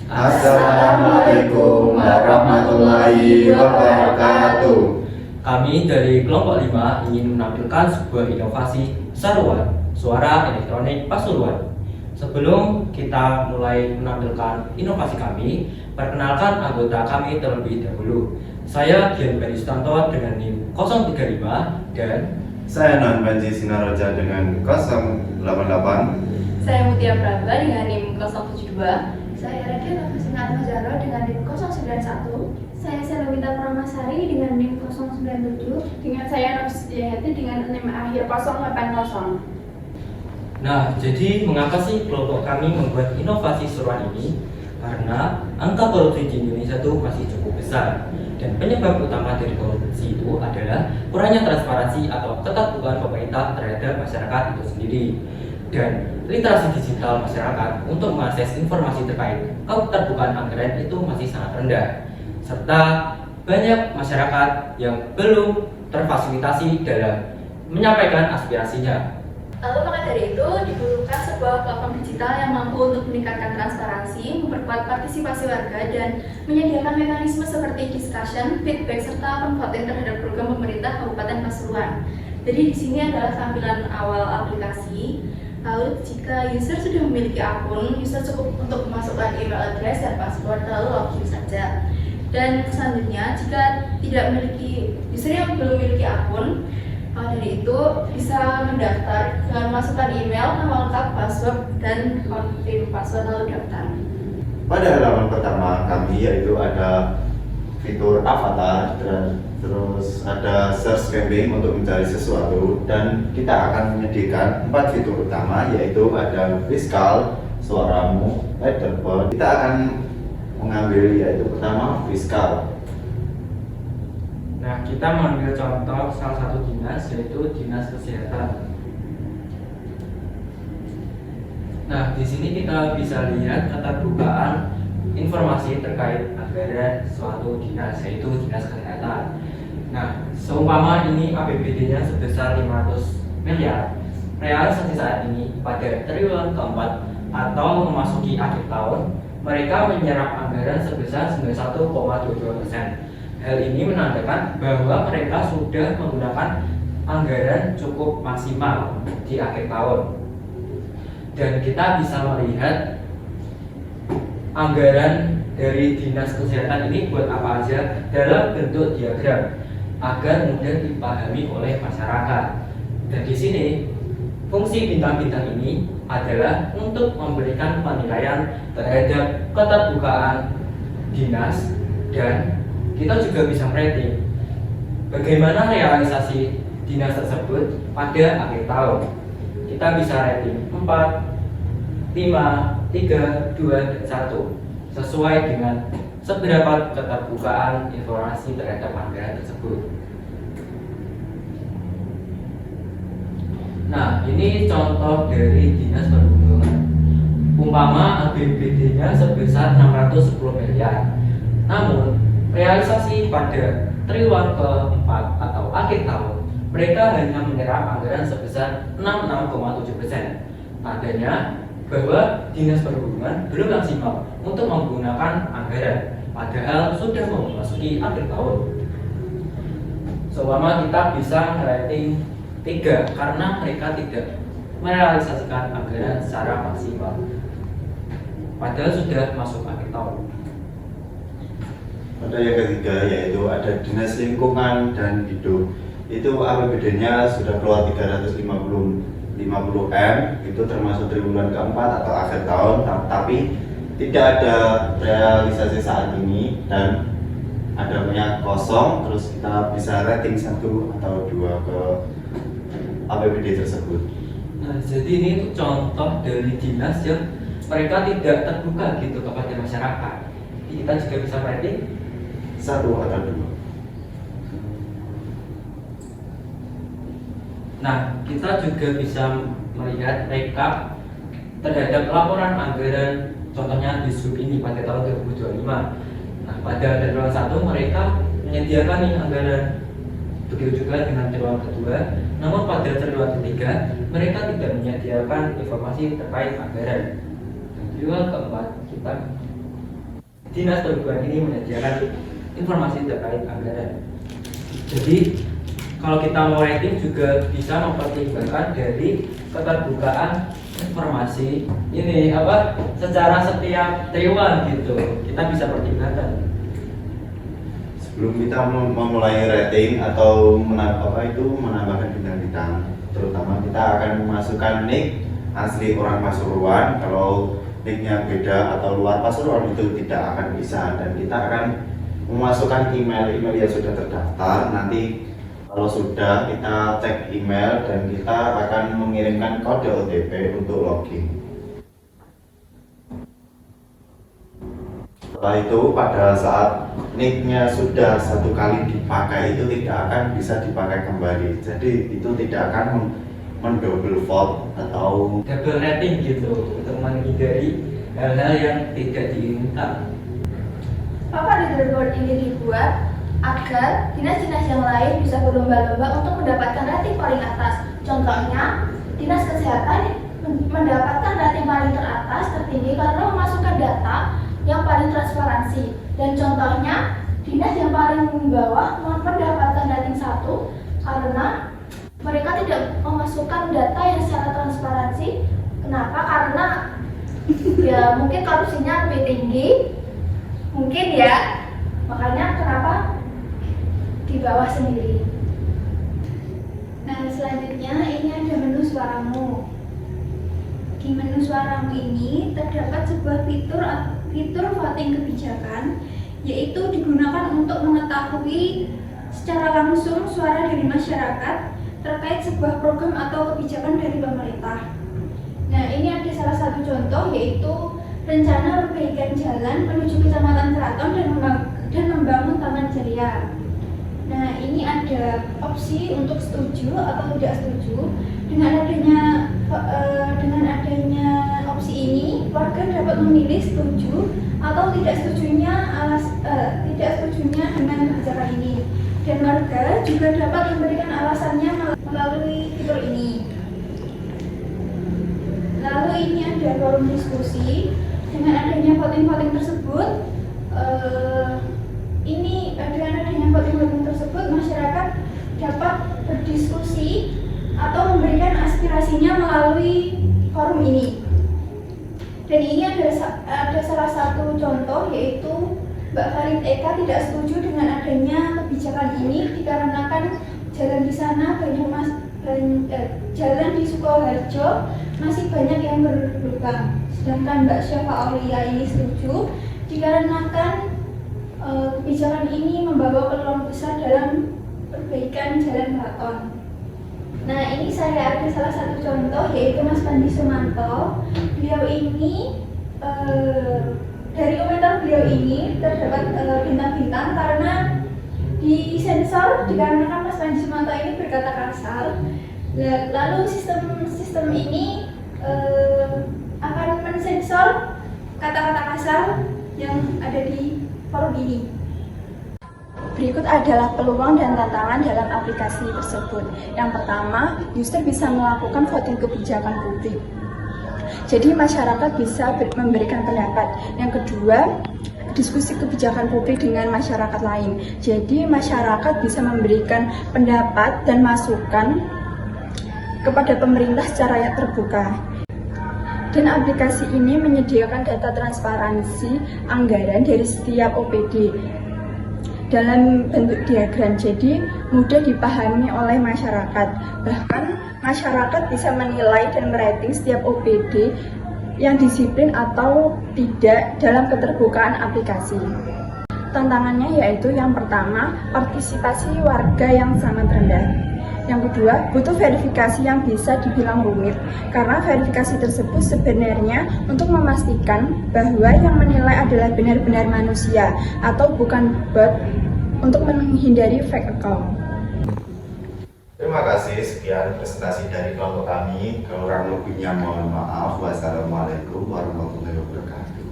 Assalamualaikum warahmatullahi wabarakatuh. Kami dari kelompok 5 ingin menampilkan sebuah inovasi Saruan, suara elektronik Pasuruan. Sebelum kita mulai menampilkan inovasi kami, perkenalkan anggota kami terlebih dahulu. Saya Gian Beristanto dengan NIM 035 dan Saya Non Panji Sinaroja dengan 088. Saya Mutia Praba dengan NIM 072. Saya Raden Agusinat Mazaro dengan NIM 091. Saya Selawita Pramasari dengan NIM 097. Dengan saya Nursiati dengan NIM akhir 080. Nah, jadi mengapa sih kelompok kami membuat inovasi seruan ini? Karena angka korupsi di Indonesia itu masih cukup besar. Dan penyebab utama dari korupsi itu adalah kurangnya transparansi atau keterbukaan pemerintah terhadap masyarakat itu sendiri. Dan literasi digital masyarakat untuk mengakses informasi terkait keterbukaan anggaran itu masih sangat rendah. Serta banyak masyarakat yang belum terfasilitasi dalam menyampaikan aspirasinya. Lalu maka dari itu diperlukan sebuah platform digital yang mampu untuk meningkatkan transparansi, memperkuat partisipasi warga, dan menyediakan mekanisme seperti discussion, feedback, serta pemvoting terhadap program pemerintah Kabupaten Pasuruan. Jadi di sini adalah tampilan awal aplikasi. Lalu jika user sudah memiliki akun, user cukup untuk memasukkan email address dan password lalu login saja. Dan selanjutnya jika tidak memiliki user yang belum memiliki akun, dari itu bisa mendaftar dengan memasukkan email, nama lengkap, password, dan confirm password lalu daftar. Pada halaman pertama kami yaitu ada fitur avatar dan terus ada search campaign untuk mencari sesuatu, dan kita akan menyediakan 4 fitur utama yaitu ada fiskal, suaramu, leaderboard. Kita akan mengambil yaitu pertama fiskal. Nah, kita mengambil contoh salah satu dinas, yaitu Dinas Kesehatan. Nah, di sini kita bisa lihat keterbukaan informasi terkait anggaran suatu dinas, yaitu Dinas Kesehatan. Nah, seumpama ini APBD-nya sebesar 500 miliar, realisasi saat ini pada triwulan keempat atau memasuki akhir tahun, mereka menyerap anggaran sebesar 91,22%. Hal ini menandakan bahwa mereka sudah menggunakan anggaran cukup maksimal di akhir tahun. Dan kita bisa melihat anggaran dari Dinas Kesehatan ini buat apa aja dalam bentuk diagram agar mudah dipahami oleh masyarakat. Dan di sini fungsi bintang-bintang ini adalah untuk memberikan penilaian terhadap keterbukaan dinas, dan kita juga bisa merating bagaimana realisasi dinas tersebut pada akhir tahun. Kita bisa rating 4, 5, 3, 2, dan 1 sesuai dengan seberapa keterbukaan informasi terhadap anggaran tersebut. Nah, ini contoh dari Dinas Perhubungan. Umpama APBD-nya sebesar 610 miliar. Namun realisasi pada triwulan keempat atau akhir tahun, mereka hanya menyerap anggaran sebesar 66,7%. Tandanya bahwa Dinas Perhubungan belum maksimal untuk menggunakan anggaran, padahal sudah memasuki akhir tahun. Seumpama kita bisa rating 3 karena mereka tidak merealisasikan anggaran secara maksimal, padahal sudah masuk akhir tahun. Ada yang ketiga yaitu ada Dinas Lingkungan dan Hidup. Itu APBD-nya sudah keluar 350 M, itu termasuk triwulan keempat atau akhir tahun, tapi tidak ada realisasi saat ini dan adanya kosong. Terus kita bisa rating 1 atau 2 ke APBD tersebut. Nah, jadi ini tuh contoh dari dinas yang mereka tidak terbuka gitu kepada masyarakat. Kita juga bisa rating 1 atau 2. Nah, kita juga bisa melihat rekap terhadap laporan anggaran, contohnya di sub ini pada tahun 2025. Nah, pada triwulan 1 mereka menyediakan nih anggaran, begitu juga dengan triwulan kedua. Namun pada triwulan ketiga mereka tidak menyediakan informasi terkait anggaran. Dan triwulan keempat kita Dinas Perhubungan ini menyediakan informasi terkait anggaran. Jadi kalau kita mau rating juga bisa mempertimbangkan dari keterbukaan informasi ini secara setiap triwulan gitu, kita bisa pertimbangkan. Sebelum kita memulai rating atau menambahkan bintang-bintang, terutama kita akan memasukkan nick asli orang Pasuruan. Kalau nicknya beda atau luar Pasuruan itu tidak akan bisa, dan kita akan memasukkan email yang sudah terdaftar. Nanti kalau sudah, kita cek email dan kita akan mengirimkan kode OTP untuk login. Setelah itu, pada saat nicknya sudah satu kali dipakai, itu tidak akan bisa dipakai kembali. Jadi itu tidak akan mendouble vote atau double rating gitu, untuk menghindari hal-hal yang tidak diinginkan. Papan leaderboard ini dibuat agar dinas-dinas yang lain bisa berlomba-lomba untuk mendapatkan rating paling atas. Contohnya, Dinas Kesehatan mendapatkan rating paling teratas tertinggi karena memasukkan data yang paling transparansi. Dan contohnya, dinas yang paling bawah mendapatkan rating 1 karena mereka tidak memasukkan data yang secara transparansi. Kenapa? Karena ya mungkin korupsinya lebih tinggi, mungkin ya, makanya kenapa di bawah sendiri. Nah, selanjutnya ini ada menu suaramu. Di menu suaramu ini terdapat sebuah fitur voting kebijakan, yaitu digunakan untuk mengetahui secara langsung suara dari masyarakat terkait sebuah program atau kebijakan dari pemerintah. Nah, ini ada salah satu contoh, yaitu rencana perbaikan jalan menuju Kecamatan Keraton dan membangun Taman Ceria. Nah, ini ada opsi untuk setuju atau tidak setuju. Dengan adanya opsi ini, warga dapat memilih setuju atau tidak setujunya dengan kebijakan ini. Dan warga juga dapat memberikan alasannya melalui fitur ini. Lalu ini ada forum diskusi. Dengan adanya voting tersebut, masyarakat dapat berdiskusi atau memberikan aspirasinya melalui forum ini. Dan ini ada salah satu contoh, yaitu Mbak Farid Eka tidak setuju dengan adanya kebijakan ini dikarenakan jalan di sana jalan di Sukoharjo masih banyak yang berlubang. Sedangkan Mbak Syafa Aulia ini setuju dikarenakan kebijakan ini membawa peluang besar dalam perbaikan jalan keraton. Nah, ini saya ada salah satu contoh, yaitu Mas Pandi Sumanto. Beliau ini dari komentar beliau ini terdapat bintang-bintang karena disensor dikarenakan Mas Pandi Sumanto ini berkata kasar. Lalu sistem ini akan mensensor kata-kata kasar yang ada di forum ini. Berikut adalah peluang dan tantangan dalam aplikasi tersebut. Yang pertama, user bisa melakukan voting kebijakan publik. Jadi masyarakat bisa memberikan pendapat. Yang kedua, diskusi kebijakan publik dengan masyarakat lain. Jadi masyarakat bisa memberikan pendapat dan masukan kepada pemerintah secara yang terbuka. Dan aplikasi ini menyediakan data transparansi anggaran dari setiap OPD dalam bentuk diagram, jadi mudah dipahami oleh masyarakat. Bahkan masyarakat bisa menilai dan merating setiap OPD yang disiplin atau tidak dalam keterbukaan aplikasi. Tantangannya yaitu yang pertama, partisipasi warga yang sangat rendah. Yang kedua, butuh verifikasi yang bisa dibilang rumit, karena verifikasi tersebut sebenarnya untuk memastikan bahwa yang menilai adalah benar-benar manusia atau bukan bot, untuk menghindari fake account. Terima kasih, sekian presentasi dari kelompok kami. Kurang lebihnya mohon maaf. Wassalamualaikum warahmatullahi wabarakatuh.